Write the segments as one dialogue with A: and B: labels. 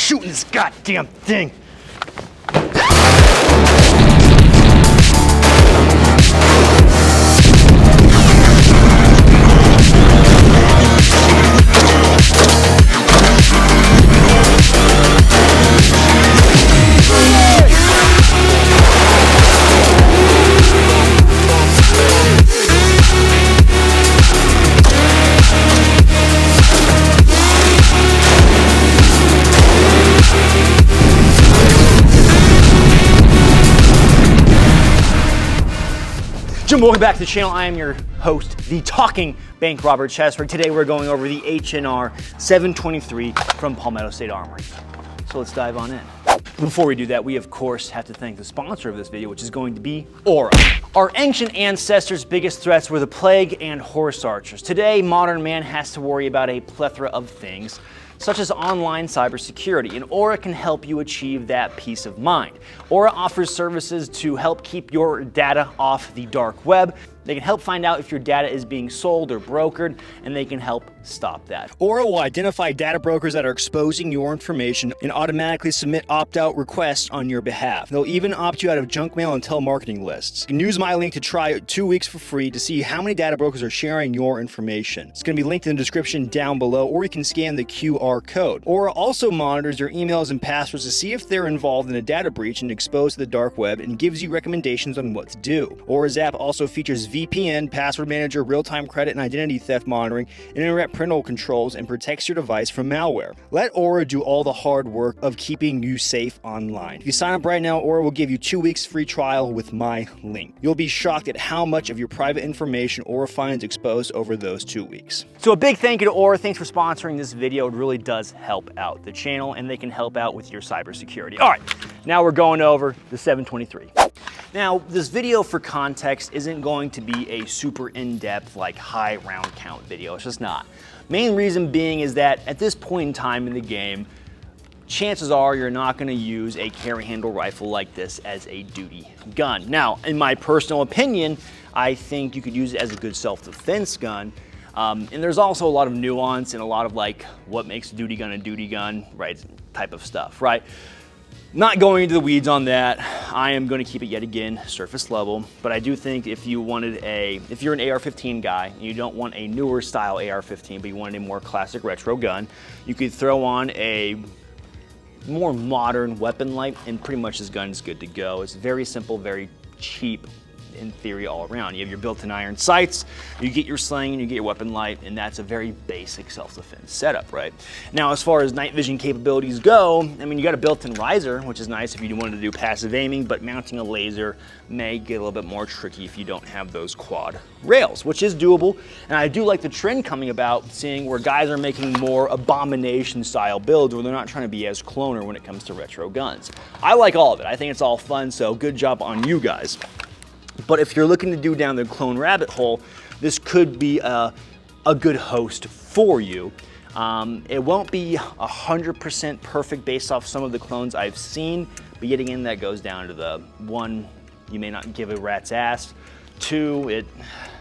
A: shooting this goddamn thing. Jim, welcome back to the channel. I am your host, the talking bank robber Chesford. Today we're going over the H&R 723 from Palmetto State Armory. So let's dive on in. Before we do that, we of course have to thank the sponsor of this video, which is going to be Aura. Our ancient ancestors' biggest threats were the plague and horse archers. Today, modern man has to worry about a plethora of things, such as online cybersecurity, and Aura can help you achieve that peace of mind. Aura offers services to help keep your data off the dark web. They can help find out if your data is being sold or brokered, and they can help stop that. Aura will identify data brokers that are exposing your information and automatically submit opt-out requests on your behalf. They'll even opt you out of junk mail and telemarketing lists. You can use my link to try 2 weeks for free to see how many data brokers are sharing your information. It's going to be linked in the description down below, or you can scan the QR code. Aura also monitors your emails and passwords to see if they're involved in a data breach and exposed to the dark web, and gives you recommendations on what to do. Aura's app also features VPN, password manager, real-time credit and identity theft monitoring, and internet parental controls, and protects your device from malware. Let Aura do all the hard work of keeping you safe online. If you sign up right now, Aura will give you 2 weeks free trial with my link. You'll be shocked at how much of your private information Aura finds exposed over those 2 weeks. So a big thank you to Aura. Thanks for sponsoring this video. It really does help out the channel, and they can help out with your cybersecurity. All right, now we're going over the 723. Now, this video, for context, isn't going to be a super in-depth, like high round count video. It's just not. Main reason being is that at this point in time in the game, chances are you're not going to use a carry handle rifle like this as a duty gun. Now, in my personal opinion, I think you could use it as a good self-defense gun. And there's also a lot of nuance and a lot of like what makes a duty gun, right, type of stuff, right? Not going into the weeds on that. I am going to keep it yet again surface level, but I do think if you're an AR-15 guy and you don't want a newer style AR-15, but you want a more classic retro gun, you could throw on a more modern weapon light, and pretty much this gun is good to go. It's very simple, very cheap in theory all around. You have your built-in iron sights, you get your sling, and you get your weapon light, and that's a very basic self-defense setup, right? Now, as far as night vision capabilities go, I mean, you got a built-in riser, which is nice if you wanted to do passive aiming, but mounting a laser may get a little bit more tricky if you don't have those quad rails, which is doable. And I do like the trend coming about, seeing where guys are making more abomination style builds where they're not trying to be as cloner when it comes to retro guns. I like all of it. I think it's all fun, so good job on you guys. But if you're looking to do down the clone rabbit hole, this could be a good host for you. It won't be 100% perfect based off some of the clones I've seen, but yet again, that goes down to the one, you may not give a rat's ass. Two,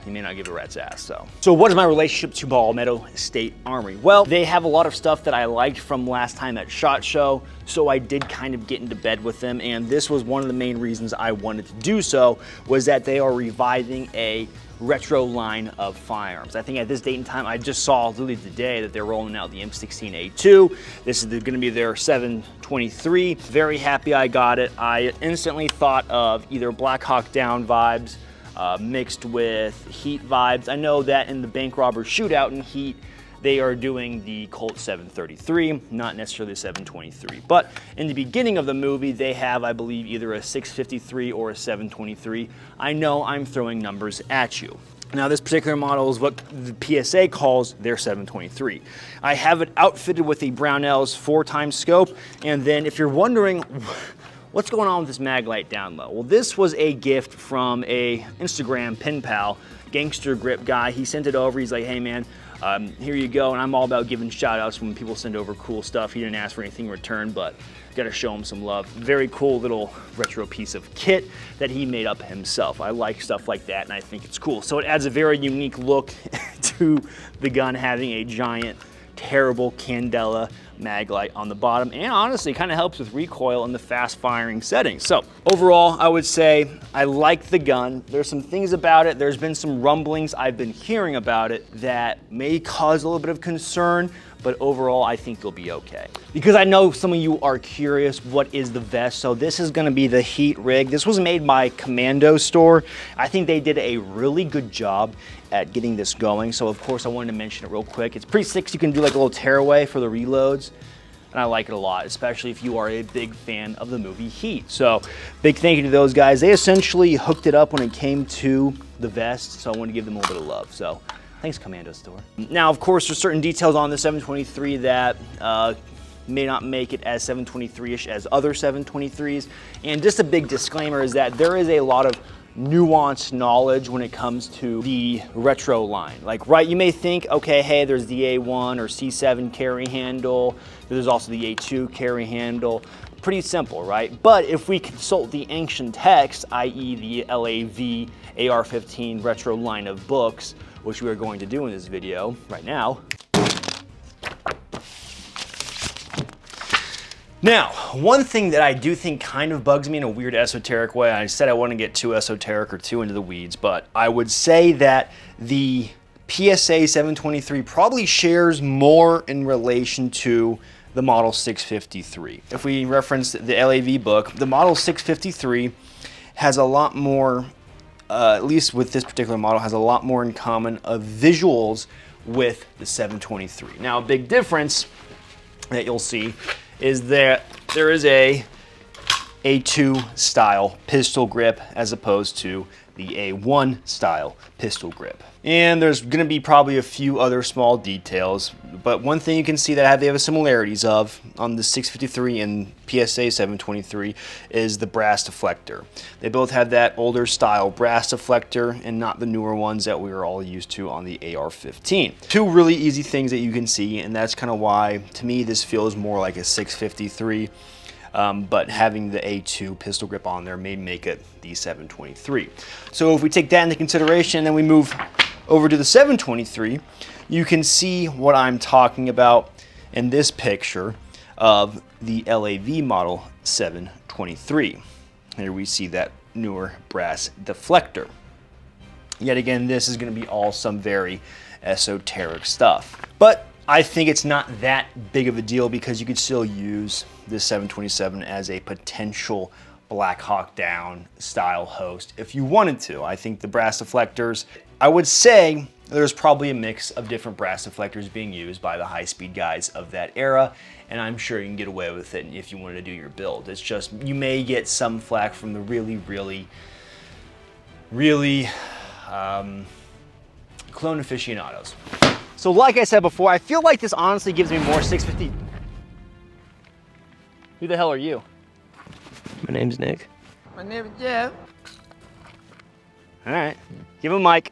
A: you may not give a rat's ass. So what is my relationship to Palmetto State Armory? Well, they have a lot of stuff that I liked from last time at SHOT Show, so I did kind of get into bed with them, and this was one of the main reasons I wanted to do so, was that they are reviving a retro line of firearms. I think at this date and time, I just saw literally today that they're rolling out the M16A2. This is going to be their 723. Very happy I got it. I instantly thought of either Black Hawk Down vibes, mixed with Heat vibes. I know that in the bank robber shootout in Heat, they are doing the Colt 733, not necessarily the 723. But in the beginning of the movie, they have, I believe, either a 653 or a 723. I know I'm throwing numbers at you. Now, this particular model is what the PSA calls their 723. I have it outfitted with a Brownell's 4x scope, and then if you're wondering, what's going on with this mag light down low? Well, this was a gift from a Instagram pen pal, Gangster Grip guy. He sent it over. He's like, hey man, here you go. And I'm all about giving shout outs when people send over cool stuff. He didn't ask for anything in return, but gotta show him some love. Very cool little retro piece of kit that he made up himself. I like stuff like that, and I think it's cool. So it adds a very unique look to the gun, having a giant terrible Candela mag light on the bottom, and honestly kind of helps with recoil in the fast firing settings. So overall, I would say I like the gun. There's some things about it, there's been some rumblings I've been hearing about it that may cause a little bit of concern, but overall I think you'll be okay. Because I know some of you are curious, what is the vest? So this is gonna be the heat rig. This was made by Commando Store. I think they did a really good job at getting this going. So of course I wanted to mention it real quick. It's pretty sick. You can do like a little tearaway for the reloads. And I like it a lot, especially if you are a big fan of the movie Heat. So big thank you to those guys. They essentially hooked it up when it came to the vest. So I want to give them a little bit of love. So thanks, Commando Store. Now, of course, there's certain details on the 723 that may not make it as 723-ish as other 723s. And just a big disclaimer is that there is a lot of nuanced knowledge when it comes to the retro line. Like, right, you may think, okay, hey, there's the A1 or C7 carry handle. There's also the A2 carry handle. Pretty simple, right? But if we consult the ancient text, i.e. the LAV AR-15 retro line of books, which we are going to do in this video right now. Now, one thing that I do think kind of bugs me in a weird esoteric way, I said I wouldn't get too esoteric or too into the weeds, but I would say that the PSA 723 probably shares more in relation to the Model 653. If we reference the LAV book, the Model 653 has a lot more, at least with this particular model, has a lot more in common of visuals with the 723. Now, a big difference that you'll see is that there is a A2 style pistol grip as opposed to the A1 style pistol grip. And there's gonna be probably a few other small details, but one thing you can see that they have similarities of on the 653 and PSA 723 is the brass deflector. They both have that older style brass deflector and not the newer ones that we are all used to on the AR-15. Two really easy things that you can see, and that's kind of why, to me, this feels more like a 653. But having the A2 pistol grip on there may make it the 723. So if we take that into consideration and then we move over to the 723, you can see what I'm talking about in this picture of the LAV model 723. Here we see that newer brass deflector. Yet again, this is going to be all some very esoteric stuff. But I think it's not that big of a deal because you could still use this 727 as a potential Black Hawk Down style host if you wanted to. I think the brass deflectors, I would say there's probably a mix of different brass deflectors being used by the high-speed guys of that era, and I'm sure you can get away with it if you wanted to do your build. It's just you may get some flack from the really clone aficionados. So like I said before, I feel like this honestly gives me more 650. Who the hell are you?
B: My name's Nick.
C: My name is Jeff.
A: All right, give him a mic.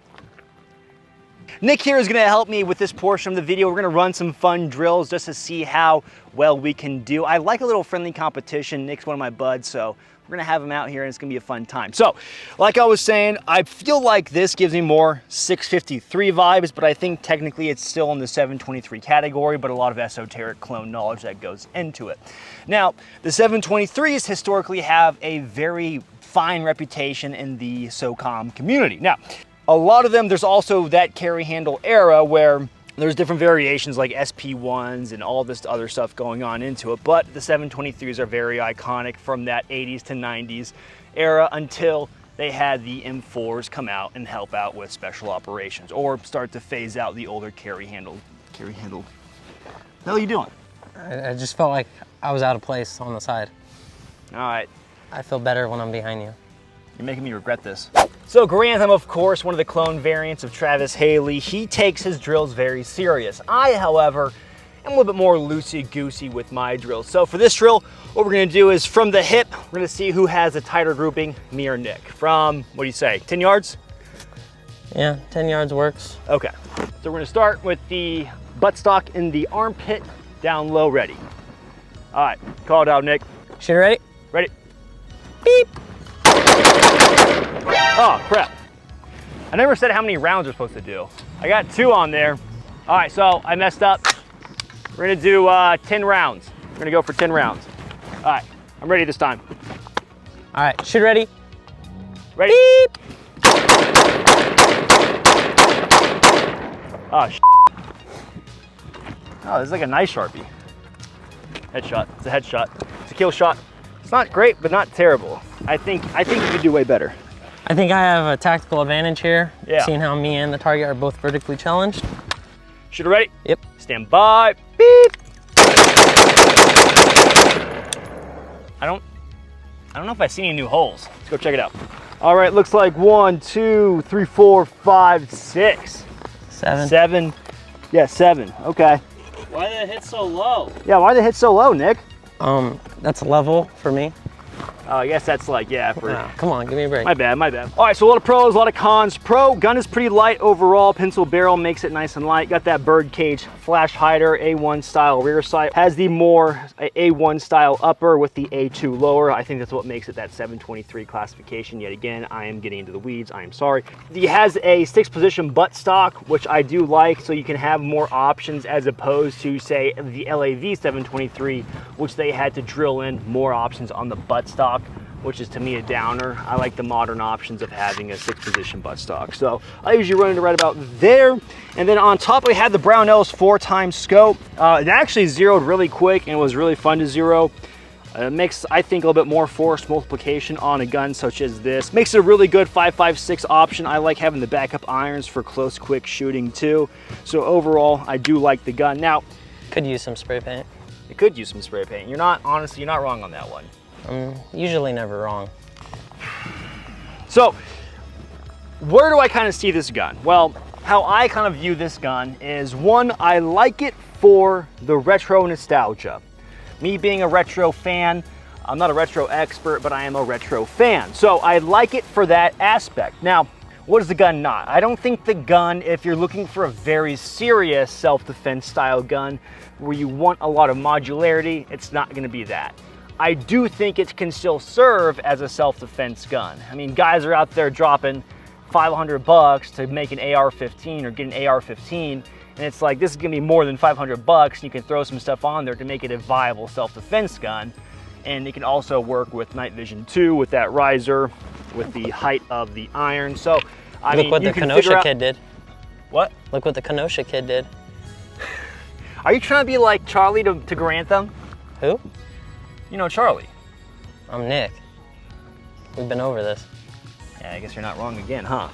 A: Nick here is gonna help me with this portion of the video. We're gonna run some fun drills just to see how well we can do. I like a little friendly competition. Nick's one of my buds, so we're gonna have him out here and it's gonna be a fun time. So, like I was saying, I feel like this gives me more 653 vibes, but I think technically it's still in the 723 category, but a lot of esoteric clone knowledge that goes into it. Now, the 723s historically have a very fine reputation in the SOCOM community. Now, a lot of them, there's also that carry handle era where there's different variations like SP1s and all this other stuff going on into it, but the 723s are very iconic from that 80s to 90s era until they had the M4s come out and help out with special operations or start to phase out the older carry handle. What the hell are you doing?
B: I just felt like I was out of place on the side.
A: All right.
B: I feel better when I'm behind you.
A: You're making me regret this. So Grantham, of course, one of the clone variants of Travis Haley, he takes his drills very serious. I, however, am a little bit more loosey-goosey with my drills. So for this drill, what we're gonna do is from the hip, we're gonna see who has a tighter grouping, me or Nick. From, what do you say, 10 yards?
B: Yeah, 10 yards works.
A: Okay, so we're gonna start with the buttstock in the armpit, down low, ready. All right, call it out, Nick.
B: Shooter ready?
A: Ready.
B: Beep.
A: Oh, crap. I never said how many rounds we're supposed to do. I got 2 on there. All right, so I messed up. We're gonna do 10 rounds. We're gonna go for 10 rounds. All right, I'm ready this time.
B: All right, shoot ready.
A: Ready?
B: Beep.
A: Oh, oh, this is like a nice Sharpie. Headshot, it's a headshot. It's a kill shot. It's not great, but not terrible. I think you could do way better.
B: I think I have a tactical advantage here.
A: Yeah.
B: Seeing how me and the target are both vertically challenged.
A: Shooter ready?
B: Yep.
A: Stand by. Beep. I don't know if I see any new holes. Let's go check it out. All right, looks like 1, 2, 3, 4, 5, 6.
B: 7.
A: 7. Yeah, 7. Okay.
C: Why did it hit so low?
A: Yeah, why did it hit so low, Nick?
B: That's a level for me.
A: Oh, I guess that's like, yeah, for...
B: Oh, come on, give me a break.
A: My bad, my bad. All right, so a lot of pros, a lot of cons. Pro, gun is pretty light overall. Pencil barrel makes it nice and light. Got that bird cage flash hider, A1 style rear sight. Has the more A1 style upper with the A2 lower. I think that's what makes it that 723 classification. Yet again, I am getting into the weeds, I am sorry. It has a 6-position buttstock, which I do like, so you can have more options as opposed to, say, the LAV 723, which they had to drill in more options on the buttstock, which is to me a downer. I like the modern options of having a 6-position buttstock. So I usually run it right about there. And then on top we had the Brownell's 4x scope. It actually zeroed really quick and was really fun to zero. It makes, I think, a little bit more force multiplication on a gun such as this. Makes it a really good 5.56 option. I like having the backup irons for close, quick shooting too. So overall, I do like the gun. Now,
B: Could use some spray paint.
A: it could use some spray paint. Honestly, you're not wrong on that one.
B: I'm usually never wrong.
A: So, where do I kind of see this gun? Well, how I kind of view this gun is, one, I like it for the retro nostalgia. Me being a retro fan, I'm not a retro expert, but I am a retro fan. So I like it for that aspect. Now, what is the gun not? I don't think the gun, if you're looking for a very serious self-defense style gun where you want a lot of modularity, it's not gonna be that. I do think it can still serve as a self-defense gun. I mean, guys are out there dropping $500 to make an AR-15 or get an AR-15, and it's like, this is gonna be more than $500, and you can throw some stuff on there to make it a viable self-defense gun. And it can also work with night vision 2, with that riser, with the height of the iron. So, I mean,
B: Look what the Kenosha kid did.
A: What?
B: Look what the Kenosha kid did.
A: Are you trying to be like Charlie to Grantham?
B: Who?
A: You know Charlie.
B: I'm Nick. We've been over this.
A: Yeah, I guess you're not wrong again, huh?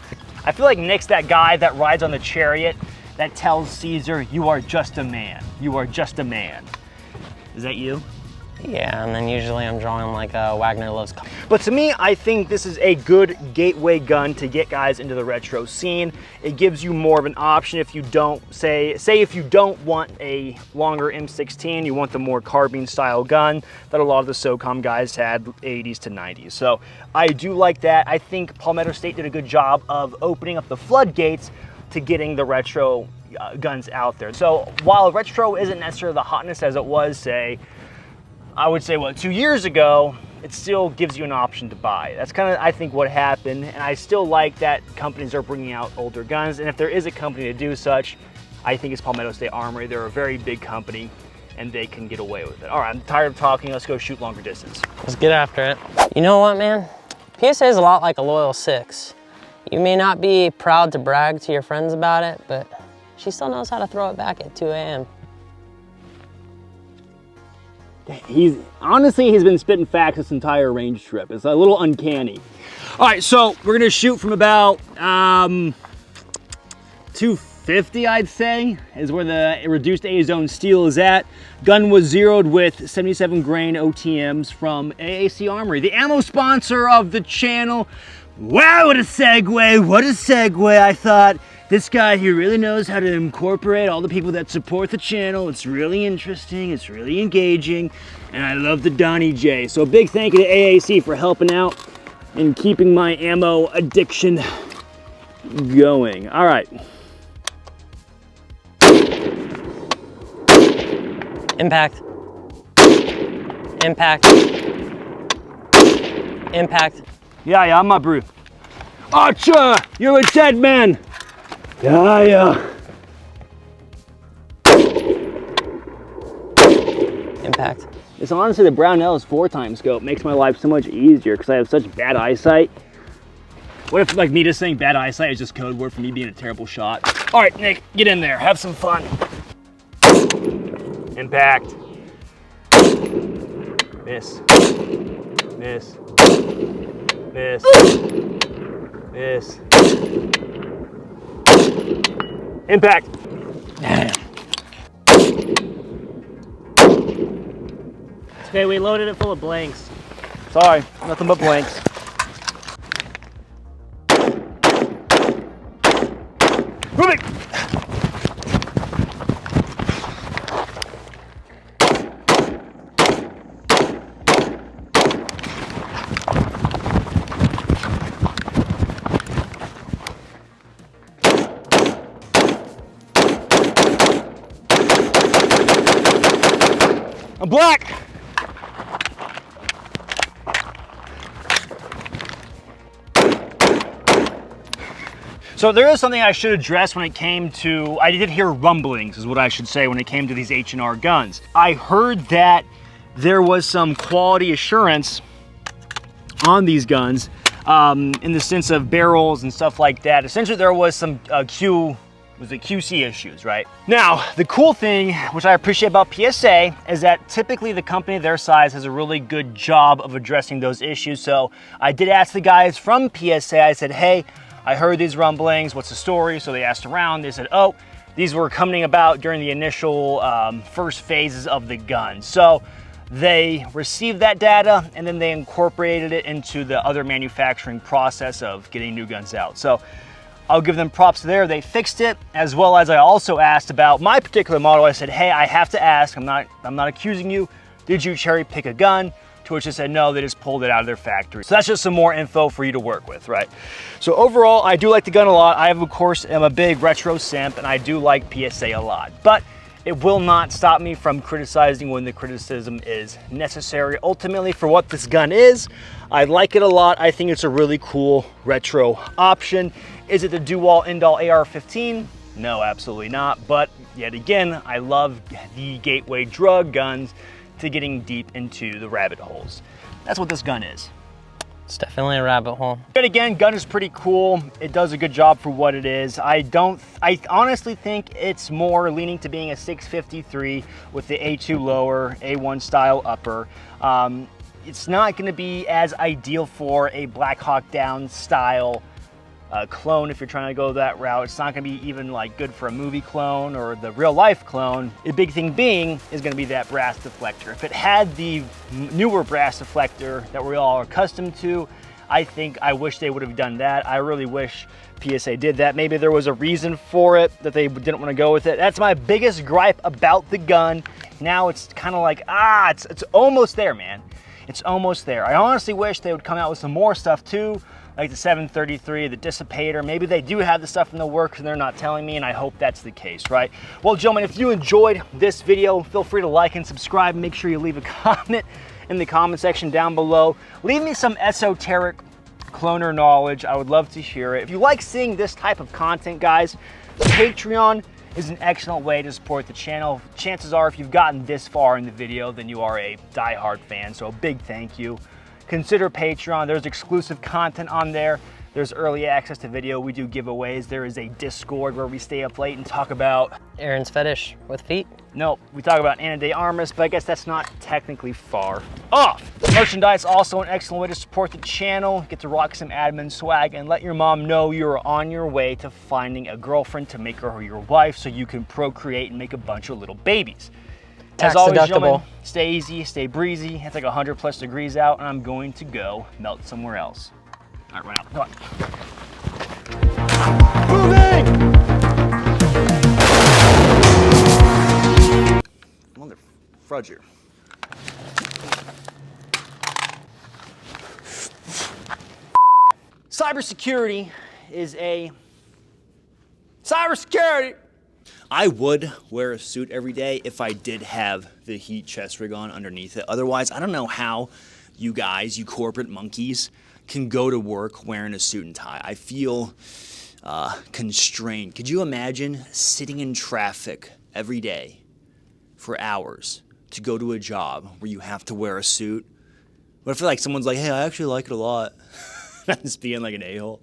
A: I feel like Nick's that guy that rides on the chariot that tells Caesar, "You are just a man. You are just a man." Is that you?
B: Yeah, and then usually I'm drawing like Wagner Loves.
A: But to me, I think this is a good gateway gun to get guys into the retro scene. It gives you more of an option if you don't, say if you don't want a longer M16, you want the more carbine style gun that a lot of the SOCOM guys had 80s to 90s. So I do like that. I think Palmetto State did a good job of opening up the floodgates to getting the retro guns out there. So while retro isn't necessarily the hotness as it was, say, I would say, what, 2 years ago, it still gives you an option to buy. That's kind of, I think, what happened, and I still like that companies are bringing out older guns, and if there is a company to do such, I think it's Palmetto State Armory. They're a very big company, and they can get away with it. All right, I'm tired of talking. Let's go shoot longer distance.
B: Let's get after it. You know what, man? PSA is a lot like a Loyal 6. You may not be proud to brag to your friends about it, but she still knows how to throw it back at 2 a.m.
A: He's been spitting facts this entire range trip. It's a little uncanny. All right, so we're gonna shoot from about 250, I'd say, is where the reduced A-zone steel is at. Gun was zeroed with 77 grain OTMs from AAC Armory, the ammo sponsor of the channel. Wow, what a segue, what a segue. I thought, this guy here really knows how to incorporate all the people that support the channel. It's really interesting, it's really engaging, and I love the Donnie J. So a big thank you to AAC for helping out and keeping my ammo addiction going. All right.
B: Impact. Impact. Impact.
A: Yeah, I'm up, bro. Archer, you're a dead man. Yeah.
B: impact.
A: It's honestly the Brownell's 4x scope makes my life so much easier because I have such bad eyesight. What if like me just saying bad eyesight is just code word for me being a terrible shot? All right, Nick, get in there, have some fun. Impact. Miss. Miss. Miss. Miss. Impact. Damn.
C: Okay, we loaded it full of blanks.
A: Sorry, nothing but blanks. Moving. I'm black. So there is something I should address when it came to, I did hear rumblings is what I should say when it came to these H&R guns. I heard that there was some quality assurance on these guns in the sense of barrels and stuff like that. Essentially there was some QC issues, right? Now, the cool thing, which I appreciate about PSA, is that typically the company their size has a really good job of addressing those issues. So I did ask the guys from PSA, I said, hey, I heard these rumblings, what's the story? So they asked around, they said, oh, these were coming about during the initial first phases of the gun. So they received that data and then they incorporated it into the other manufacturing process of getting new guns out. So I'll give them props there. They fixed it, as well as I also asked about my particular model. I said, hey, I have to ask, I'm not accusing you. Did you cherry pick a gun? To which they said, no, they just pulled it out of their factory. So that's just some more info for you to work with, right? So overall, I do like the gun a lot. I, of course, am a big retro simp, and I do like PSA a lot. But it will not stop me from criticizing when the criticism is necessary. Ultimately, for what this gun is, I like it a lot. I think it's a really cool retro option. Is it the do-all, end-all AR-15? No, absolutely not. But yet again, I love the gateway drug guns to getting deep into the rabbit holes. That's what this gun is.
B: It's definitely a rabbit hole.
A: But again, gun is pretty cool. It does a good job for what it is. I honestly think it's more leaning to being a 653 with the A2 lower, A1 style upper. It's not gonna be as ideal for a Black Hawk Down style clone if you're trying to go that route. It's not gonna be even like good for a movie clone or the real life clone. The big thing being is gonna be that brass deflector. If it had the newer brass deflector that we all are accustomed to, I wish they would have done that. I really wish PSA did that. Maybe there was a reason for it that they didn't want to go with it. That's my biggest gripe about the gun. Now it's kind of like, it's almost there, man. It's almost there. I honestly wish they would come out with some more stuff too, like the 733, the dissipator. Maybe they do have the stuff in the works and they're not telling me, and I hope that's the case, right? Well, gentlemen, if you enjoyed this video, feel free to like and subscribe. Make sure you leave a comment in the comment section down below. Leave me some esoteric cloner knowledge. I would love to hear it. If you like seeing this type of content, guys, Patreon is an excellent way to support the channel. Chances are, if you've gotten this far in the video, then you are a diehard fan, so a big thank you. Consider Patreon. There's exclusive content on there. There's early access to video. We do giveaways. There is a Discord where we stay up late and talk about
B: Aaron's fetish with feet.
A: Nope, we talk about Anna de Armas, but I guess that's not technically far off. Merchandise, also an excellent way to support the channel. Get to rock some admin swag and let your mom know you're on your way to finding a girlfriend to make her your wife so you can procreate and make a bunch of little babies.
B: Tax
A: As always,
B: deductible.
A: gentlemen, stay easy, stay breezy. It's like 100+ degrees out, and I'm going to go melt somewhere else. All right, run out. Come on. Moving! Mother frudger. Cybersecurity is a cybersecurity. I would wear a suit every day if I did have the heat chest rig on underneath it. Otherwise, I don't know how you guys, you corporate monkeys, can go to work wearing a suit and tie. I feel constrained. Could you imagine sitting in traffic every day for hours to go to a job where you have to wear a suit? What if like someone's like, hey, I actually like it a lot? I'm just being like an a-hole.